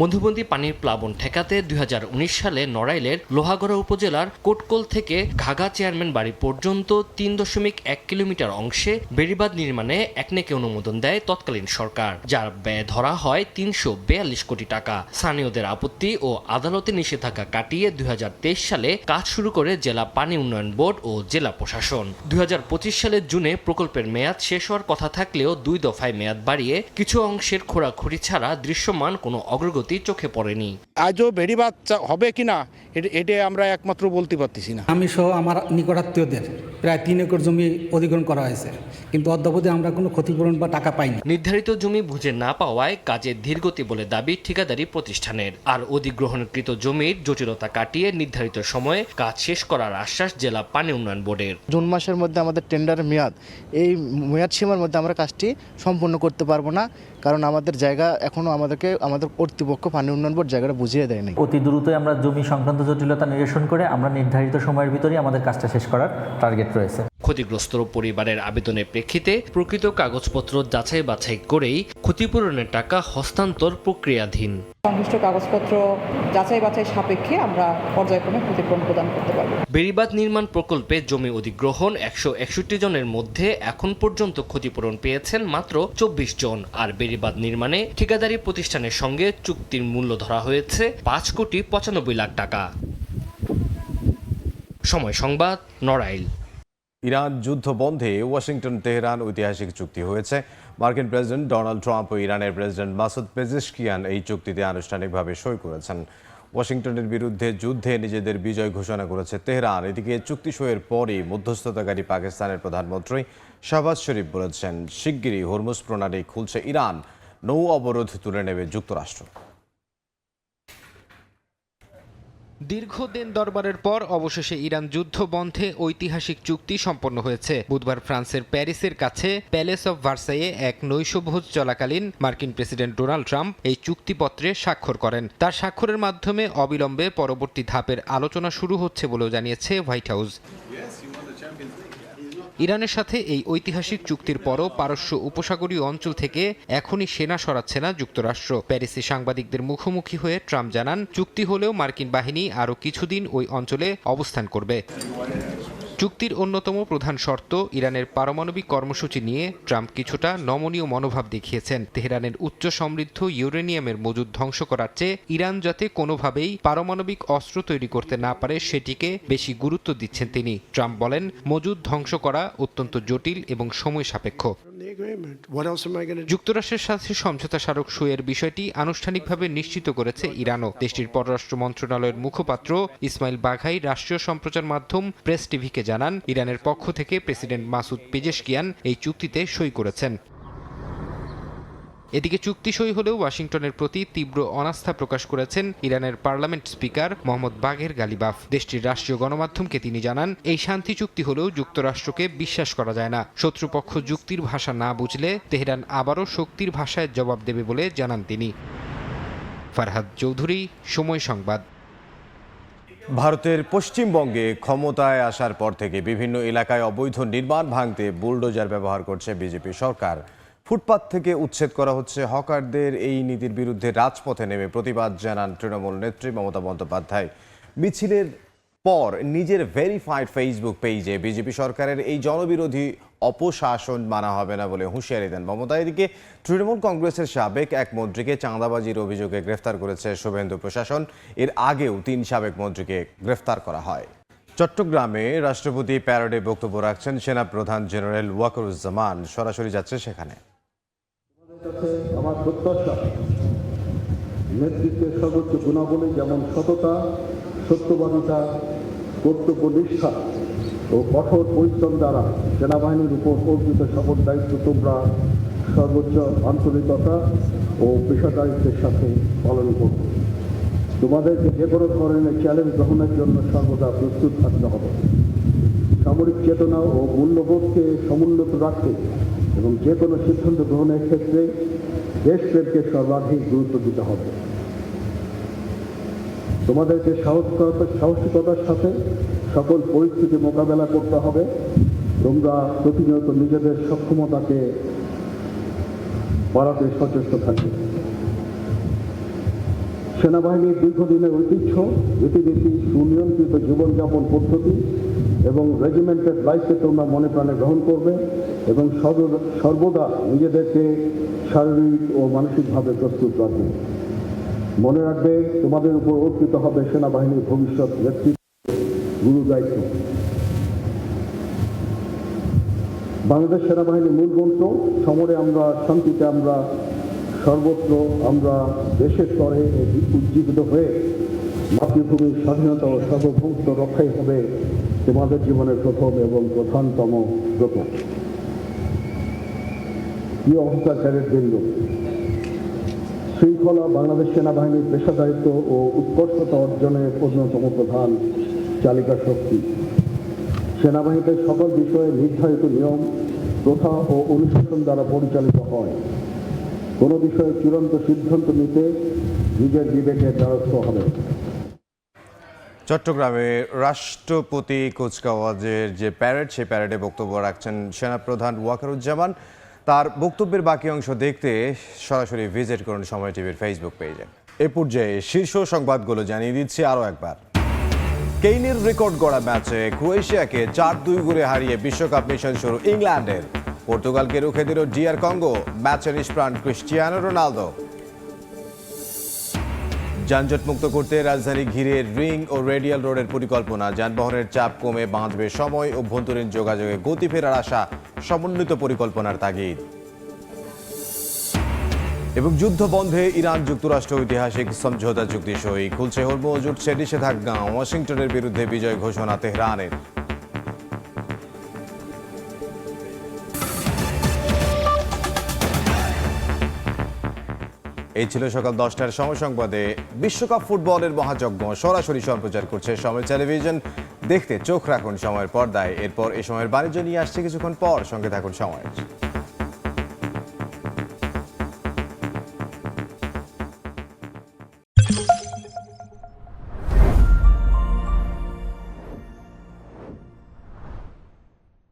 মধুমতি পানির প্লাবন ঠেকাতে 2019 সালে নড়াইলের লোহাগড়া উপজেলার কোটকল থেকে ঘাগা চেয়ারম্যান বাড়ি পর্যন্ত 3.1 কিলোমিটার অংশে বেড়িবাঁধ নির্মাণে একনেকে অনুমোদন দেয় তৎকালীন সরকার, যার ব্যয় ধরা হয় 342 কোটি টাকা। স্থানীয়দের আপত্তি ও আদালতে নিষেধাজ্ঞা কাটিয়ে 2023 সালে কাজ শুরু করে জেলা পানি উন্নয়ন বোর্ড ও জেলা প্রশাসন। 2025 সালের জুনে প্রকল্পের মেয়াদ শেষ হওয়ার কথা থাকলেও 2 দফায় মেয়াদ বাড়িয়ে কিছু অংশের খোঁড়াখুঁড়ি ছাড়া দৃশ্যমান কোনো অগ্রগতি চোখে পড়েনি। আজও বেড়িবাঁধ হবে কিনা এটা আমরা একমাত্র বলতে পারতেছি না। আমি সহ আমার নিকটাত্মীয়দের প্রায় 3 একর জমি অধিগ্রহণ করা হয়েছে, কিন্তু অদ্যাবধি আমরা কোনো ক্ষতিপূরণ বা টাকা পাইনি। নির্ধারিত জমি বুঝে না পাওয়ায় কাজের ধীরগতি বলে দাবি ঠিকাদারি প্রতিষ্ঠানের। আর অধিগ্রহণকৃত জমির জটিলতা কাটিয়ে নির্ধারিত সময়ে কাজ শেষ করার আশ্বাস জেলা পানি উন্নয়ন বোর্ডের। জুন মাসের মধ্যে আমাদের টেন্ডারের মেয়াদ, এই মেয়াদ সীমার মধ্যে আমরা কাজটি সম্পূর্ণ করতে পারবো না, কারণ আমাদের জায়গা এখনো আমাদের কর্তৃপক্ষ পানি উন্নয়ন বোর্ড জায়গাটা বুঝিয়ে দেয়নি। অতি দ্রুতই আমরা জমি সংক্রান্ত জটিলতা নিরসন করে আমরা নির্ধারিত সময়ের ভিতরেই আমাদের কাজটা শেষ করার টার্গেট রয়েছে। ক্ষতিগ্রস্ত পরিবারের আবেদনের প্রেক্ষিতে প্রকৃত কাগজপত্র যাচাই বাছাই করেই ক্ষতিপূরণের টাকা হস্তান্তর প্রক্রিয়াধীন। সংশ্লিষ্ট কাগজপত্র যাচাই বাছাই সাপেক্ষে আমরা পর্যায়ক্রমে ক্ষতিপূরণ প্রদান করতে পারব। বেড়িবাঁধ নির্মাণ প্রকল্পে জমি অধিগ্রহণ 161 জনের মধ্যে এখন পর্যন্ত ক্ষতিপূরণ পেয়েছেন মাত্র 24 জন। আর বেড়িবাঁধ নির্মাণে ঠিকাদারি প্রতিষ্ঠানের সঙ্গে চুক্তির মূল্য ধরা হয়েছে 5,95,00,000 টাকা। সময় সংবাদ, নড়াইল। ইরান যুদ্ধ বন্ধে ওয়াশিংটন তেহরান ঐতিহাসিক চুক্তি হয়েছে। মার্কিন প্রেসিডেন্ট ডোনাল্ড ট্রাম্প ও ইরানের প্রেসিডেন্ট মাসুদ পেজেশকিয়ান এই চুক্তিতে আনুষ্ঠানিকভাবে সই করেছেন। ওয়াশিংটনের বিরুদ্ধে যুদ্ধে নিজেদের বিজয় ঘোষণা করেছে তেহরান। এদিকে চুক্তি সইয়ের পরই মধ্যস্থতাকারী পাকিস্তানের প্রধানমন্ত্রী শাহবাজ শরীফ বলেছেন, শিগগিরই হরমুজ প্রণালী খুলছে ইরান, নৌ অবরোধ তুলে নেবে যুক্তরাষ্ট্র। দীর্ঘদিন দরবারের পর অবশেষে ইরান যুদ্ধ বন্ধে ঐতিহাসিক চুক্তি সম্পন্ন হয়েছে। বুধবার ফ্রান্সের প্যারিসের কাছে প্যালেস অব ভার্সাইয়ে এক নৈশভোজ চলাকালীন মার্কিন প্রেসিডেন্ট ডোনাল্ড ট্রাম্প এই চুক্তিপত্রে স্বাক্ষর করেন। তার স্বাক্ষরের মাধ্যমে অবিলম্বে পরবর্তী ধাপের আলোচনা শুরু হচ্ছে বলেও জানিয়েছে হোয়াইট হাউস। ইরানের সাথে এই ঐতিহাসিক চুক্তির পরও পারস্য উপসাগরীয় অঞ্চল থেকে এখনই সেনা সরাচ্ছে না যুক্তরাষ্ট্র। প্যারিসে সাংবাদিকদের মুখোমুখি হয়ে ট্রাম্প জানান, চুক্তি হলেও মার্কিন বাহিনী আরও কিছুদিন ওই অঞ্চলে অবস্থান করবে। চুক্তির অন্যতম প্রধান শর্ত ইরানের পারমাণবিক কর্মসূচি নিয়ে ট্রাম্প কিছুটা নমনীয় মনোভাব দেখিয়েছেন। তেহরানের উচ্চ সমৃদ্ধ ইউরেনিয়ামের মজুদ ধ্বংস করার চেয়ে ইরান যাতে কোনোভাবেই পারমাণবিক অস্ত্র তৈরি করতে না পারে সেটিকে বেশি গুরুত্ব দিচ্ছেন তিনি। ট্রাম্প বলেন, মজুদ ধ্বংস করা অত্যন্ত জটিল এবং সময় সাপেক্ষ। যুক্তরাষ্ট্রের সাথে সমঝোতা স্মারক সইয়ের বিষয়টি আনুষ্ঠানিকভাবে নিশ্চিত করেছে ইরানও। দেশটির পররাষ্ট্র মন্ত্রণালয়ের মুখপাত্র ইসমাইল বাঘাই রাষ্ট্রীয় সম্প্রচার মাধ্যম প্রেস টিভিকে জানান, ইরানের পক্ষ থেকে প্রেসিডেন্ট মাসুদ পেজেশকিয়ান এই চুক্তিতে সই করেছেন। এদিকে চুক্তি সই হলেও ওয়াশিংটনের প্রতি তীব্র অনাস্থা প্রকাশ করেছেন ইরানের পার্লামেন্ট স্পিকার মোহাম্মদ বাঘের গালিবাফ। দেশটির রাষ্ট্রীয় গণমাধ্যমকে তিনি জানান, এই শান্তি চুক্তি হলেও যুক্তরাষ্ট্রকে বিশ্বাস করা যায় না। শত্রুপক্ষ যুক্তির ভাষা না বুঝলে তেহরান আবারও শক্তির ভাষায় জবাব দেবে বলে জানান তিনি। ফারহাদ চৌধুরী, সময় সংবাদ। ভারতের পশ্চিমবঙ্গে ক্ষমতায় আসার পর থেকে বিভিন্ন এলাকায় অবৈধ নির্মাণ ভাঙতে বুলডোজার ব্যবহার করছে বিজেপি সরকার। ফুটপাত থেকে উচ্ছেদ করা হচ্ছে হকারদের। এই নীতির বিরুদ্ধে রাজপথে নেমে প্রতিবাদ জানান তৃণমূল নেত্রী মমতা বন্দ্যোপাধ্যায়। মিছিলের পর নিজের ভেরিফাইড ফেসবুক পেজে বিজেপি সরকারের এই জনবিরোধী অপশাসন মানা হবে না বলে হুঁশিয়ারি দেন মমতা। এদিকে তৃণমূল কংগ্রেসের সাবেক এক মন্ত্রীকে চাঁদাবাজির অভিযোগে গ্রেফতার করেছে শুভেন্দু প্রশাসন। এর আগেও 3 সাবেক মন্ত্রীকে গ্রেফতার করা হয়। চট্টগ্রামে রাষ্ট্রপতি প্যারেডে বক্তব্য রাখছেন সেনাপ্রধান জেনারেল ওয়াকারুজ্জামান। সরাসরি যাচ্ছে সেখানে। আমার প্রত্যাশা, নেতৃত্বের সর্বোচ্চ গুণাবলী যেমন সততা, সত্যবাদিতা, কর্তব্যনিষ্ঠা ও কঠোর পরিশ্রম দ্বারা সেনাবাহিনীর উপর অর্পিত শপথ দায়িত্ব তোমরা সর্বোচ্চ আন্তরিকতা ও পেশাদারিত্বের সাথে পালন করবে। তোমাদেরকে যে কোনো ধরনের চ্যালেঞ্জ গ্রহণের জন্য সর্বদা প্রস্তুত থাকতে হবে। সামরিক চেতনা ও মূল্যবোধকে সমুন্নত রাখতে এবং যে কোনো সিদ্ধান্ত গ্রহণের ক্ষেত্রে দেশপ্রেমকে সর্বাধিক গুরুত্ব দিতে হবে। তোমাদেরকে সাহসিকতার সাথে সকল পরিস্থিতি মোকাবেলা করতে হবে। তোমরা প্রতিনিয়ত নিজেদের সক্ষমতাকে বাড়াতে সচেষ্ট থাকবে। সেনাবাহিনীর দীর্ঘদিনের ঐতিহ্য, রীতিনীতি, সুনিয়ন্ত্রিত জীবনযাপন পদ্ধতি এবং রেজিমেন্টের লাইফকে তোমরা মনে প্রাণে গ্রহণ করবে এবং সর্বদা নিজেদেরকে শারীরিক ও মানসিকভাবে প্রস্তুত রাখবে। মনে রাখবে, তোমাদের উপর অর্পিত হবে সেনাবাহিনীর ভবিষ্যৎ নেতৃত্ব গুরু দায়িত্ব। বাংলাদেশ সেনাবাহিনীর মূল মন্ত্র, সমরে আমরা, শান্তিতে আমরা, সর্বত্র আমরা দেশের স্তরে উজ্জীবিত হয়ে মাতৃভূমির স্বাধীনতা ও সার্বভৌমত্ব রক্ষাই হবে তোমাদের জীবনের প্রথম এবং প্রধানতম ব্রত। প্রিয় অফিসার ক্যাডেটবৃন্দ, শৃঙ্খলা বাংলাদেশ সেনাবাহিনীর পেশাদারিত্ব ও উৎকর্ষতা অর্জনের অন্যতম প্রধান চালিকা শক্তি। সেনাবাহিনীতে সকল বিষয়ে নির্ধারিত নিয়ম, প্রথা ও অনুশাসন দ্বারা পরিচালিত হয়। কোনো বিষয়ে চূড়ান্ত সিদ্ধান্ত নিতে নিজের বিবেকের দ্বারস্থ হবে। চট্টগ্রামে রাষ্ট্রপতি কুচকাওয়াজের যে প্যারেড, সেই প্যারেডে বক্তব্য রাখছেন সেনাপ্রধান ওয়াকারুজ্জামান। তার বক্তব্যের বাকি অংশ দেখতে সরাসরি ভিজিট করুন সময় টিভির ফেসবুক পেজে। এ পর্যায়ে শীর্ষ সংবাদগুলো জানিয়ে দিচ্ছি আরও একবার। কেইনের রেকর্ড গড়া ম্যাচে ক্রোয়েশিয়াকে 4-2 গোলে হারিয়ে বিশ্বকাপ মিশন শুরু ইংল্যান্ডের। পর্তুগালকে রুখে দিল ডিআর কঙ্গো। ম্যাচে নিষ্প্রাণ ক্রিস্টিয়ানো রোনালদো। যানজটমুক্ত করতে রাজধানী ঘিরে রিং ও রেডিয়াল রোডের পরিকল্পনা। যানবাহনের চাপ কমে বাঁচবে সময়। অভ্যন্তরীণ যোগাযোগে গতি ফেরার আশা। সমন্বিত পরিকল্পনার তাগিদ। এবং যুদ্ধ বন্ধে ইরান যুক্তরাষ্ট্র ঐতিহাসিক সমঝোতা চুক্তি সই। খুলছে হরমুজ, উঠছে নিষেধাজ্ঞা। ওয়াশিংটনের বিরুদ্ধে বিজয় ঘোষণা তেহরানের। এই ছিল সকাল 10টার সময় সংবাদে। বিশ্বকাপ ফুটবলের মহাযজ্ঞ সরাসরি সম্প্রচার করছে সময় টেলিভিশন। দেখতে চোখ রাখুন সময়ের পর্দায়। এরপর এই সময়ের বাণিজ্য নিয়ে আসছে কিছুক্ষণ পর। সঙ্গে থাকুন সময়।